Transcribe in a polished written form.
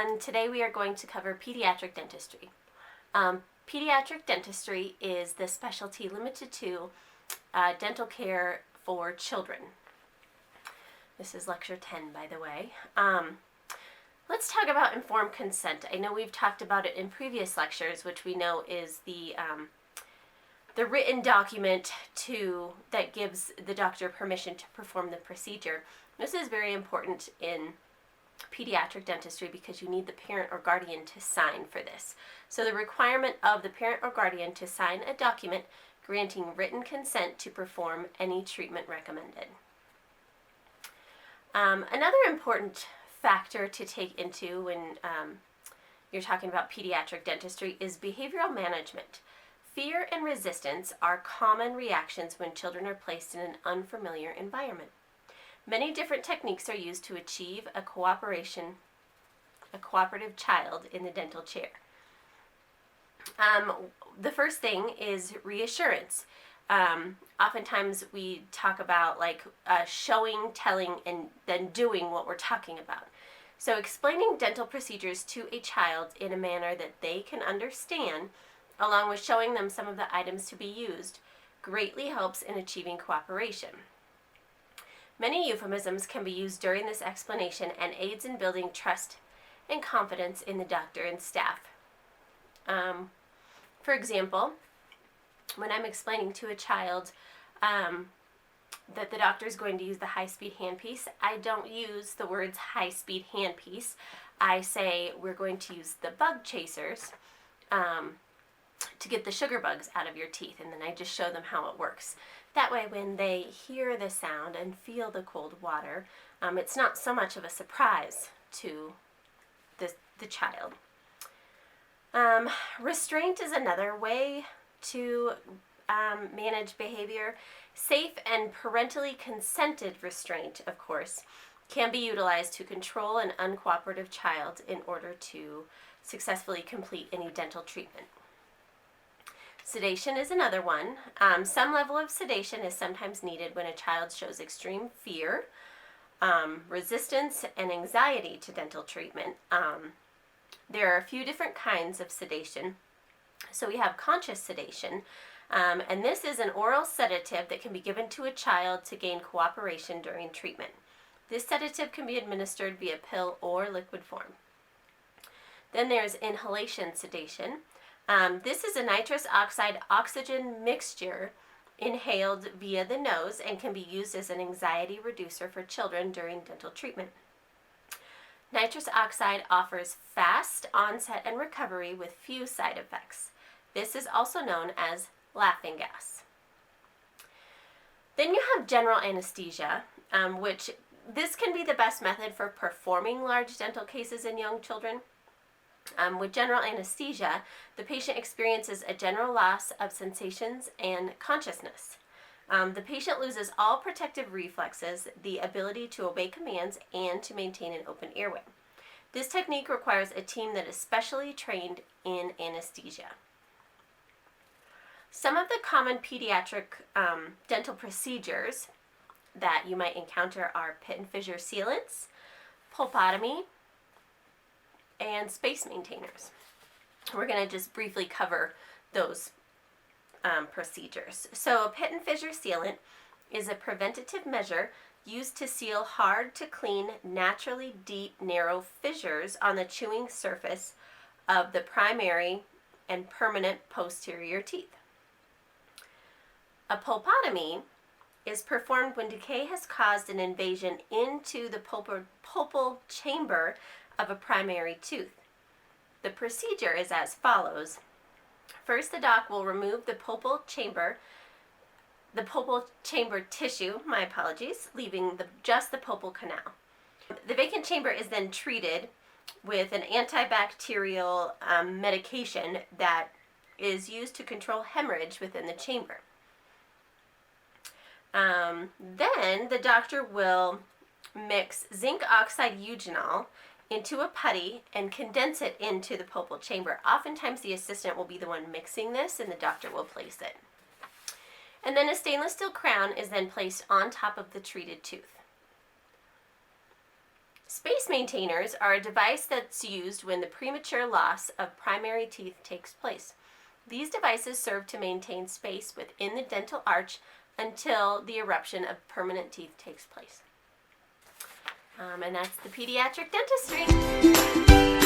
everyone. Today we are going to cover pediatric dentistry. Pediatric dentistry is the specialty limited to dental care for children. This is lecture 10, by the way. Let's talk about informed consent. I know we've talked about it in previous lectures, which we know is the written document that gives the doctor permission to perform the procedure. This is very important in pediatric dentistry because you need the parent or guardian to sign for this. So the requirement of the parent or guardian to sign a document granting written consent to perform any treatment recommended. Another important factor to take into when you're talking about pediatric dentistry is behavioral management. Fear and resistance are common reactions when children are placed in an unfamiliar environment. Many different techniques are used to achieve a cooperative child in the dental chair. The first thing is reassurance. Oftentimes we talk about showing, telling, and then doing what we're talking about. So explaining dental procedures to a child in a manner that they can understand, along with showing them some of the items to be used, greatly helps in achieving cooperation. Many euphemisms can be used during this explanation and aids in building trust and confidence in the doctor and staff. For example, when I'm explaining to a child that the doctor is going to use the high-speed handpiece, I don't use the words high-speed handpiece. I say we're going to use the bug chasers to get the sugar bugs out of your teeth, and then I just show them how it works. That way, when they hear the sound and feel the cold water, it's not so much of a surprise to the child. Restraint is another way to manage behavior. Safe and parentally consented restraint, of course, can be utilized to control an uncooperative child in order to successfully complete any dental treatment. Sedation is another one. Some level of sedation is sometimes needed when a child shows extreme fear, resistance, and anxiety to dental treatment. There are a few different kinds of sedation. So we have conscious sedation, and this is an oral sedative that can be given to a child to gain cooperation during treatment. This sedative can be administered via pill or liquid form. Then there's inhalation sedation. This is a nitrous oxide oxygen mixture inhaled via the nose and can be used as an anxiety reducer for children during dental treatment. Nitrous oxide offers fast onset and recovery with few side effects. This is also known as laughing gas. Then you have general anesthesia, which this can be the best method for performing large dental cases in young children. With general anesthesia, the patient experiences a general loss of sensations and consciousness. The patient loses all protective reflexes, the ability to obey commands, and to maintain an open airway. This technique requires a team that is specially trained in anesthesia. Some of the common pediatric dental procedures that you might encounter are pit and fissure sealants, pulpotomy, and space maintainers. We're going to just briefly cover those procedures. So a pit and fissure sealant is a preventative measure used to seal hard to clean, naturally deep, narrow fissures on the chewing surface of the primary and permanent posterior teeth. A pulpotomy is performed when decay has caused an invasion into the pulpal chamber of a primary tooth. The procedure is as follows. First, the doc will remove the pulpal chamber tissue, leaving just the pulpal canal. The vacant chamber is then treated with an antibacterial medication that is used to control hemorrhage within the chamber. Then the doctor will mix zinc oxide eugenol into a putty and condense it into the pulpal chamber. Oftentimes the assistant will be the one mixing this and the doctor will place it. And then a stainless steel crown is then placed on top of the treated tooth. Space maintainers are a device that's used when the premature loss of primary teeth takes place. These devices serve to maintain space within the dental arch until the eruption of permanent teeth takes place. And that's the pediatric dentistry.